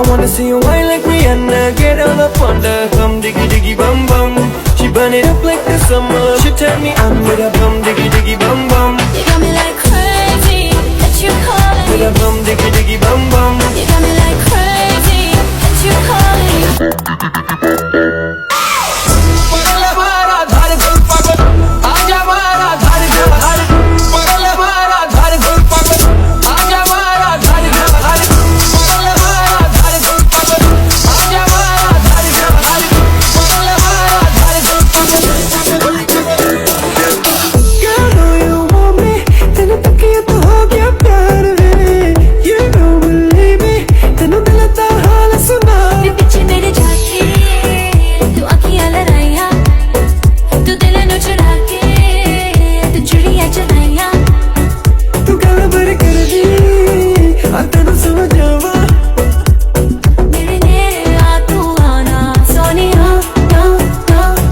wanna see you whine like Rihanna, get all up on the bum diggy diggy bum bum. She burn it up like the summer. She tell me I'm with a bum diggy diggy bum bum. You got me like crazy that you calling With me. a bum diggy diggy bum bum. You got me like crazy that you calling me.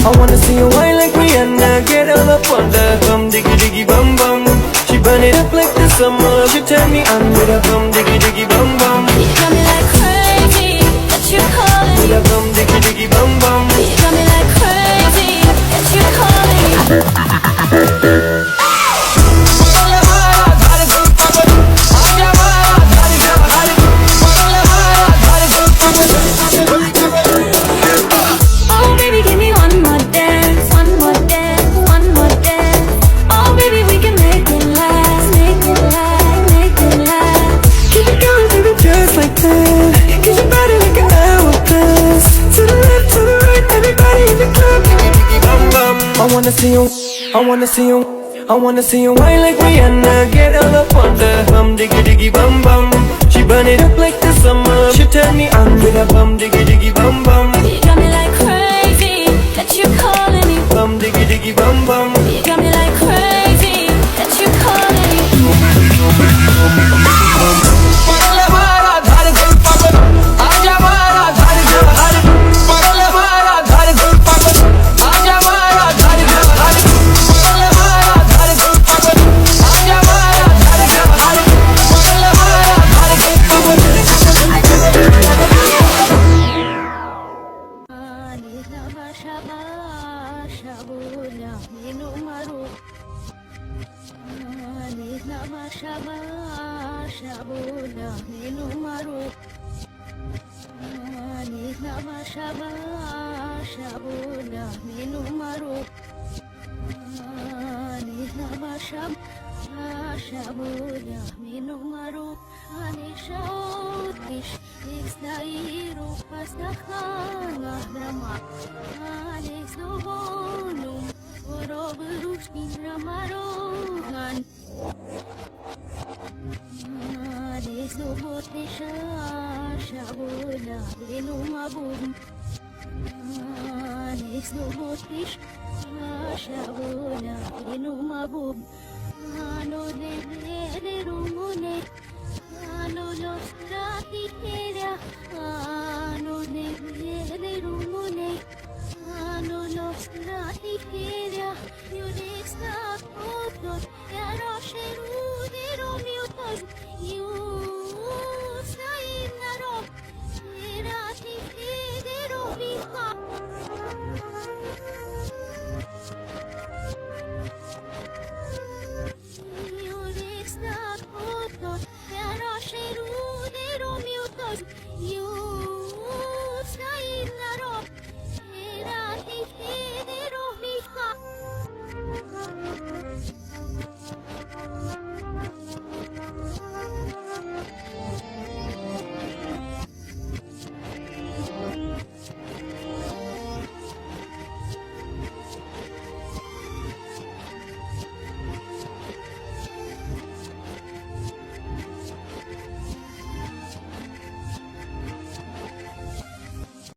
I wanna see you whine like Rihanna, get all up on the bum diggy diggy bum bum. She burn it up like the summer. She tell me I'm with a bum diggy diggy bum bum. You got me like crazy that you calling With me. a bum diggy diggy bum bum. You got me like crazy that you calling me. Oh baby, give me one more dance, one more dance, one more dance. Oh baby, we can make it last, make it last, make it last. Keep it going, baby, just like that. Get your body like an hourglass. To the left, to the right, everybody in the club. Diggy diggy bum bum. I wanna see you, I wanna see you, I wanna see you whine like Rihanna, get all up on the bum diggy diggy bum bum. She burn it up like the summer. She tell me I'm with a bum diggy diggy bum bum. You got me like crazy that you calling me. Bum diggy diggy bum bum. You got me like crazy that you calling me. You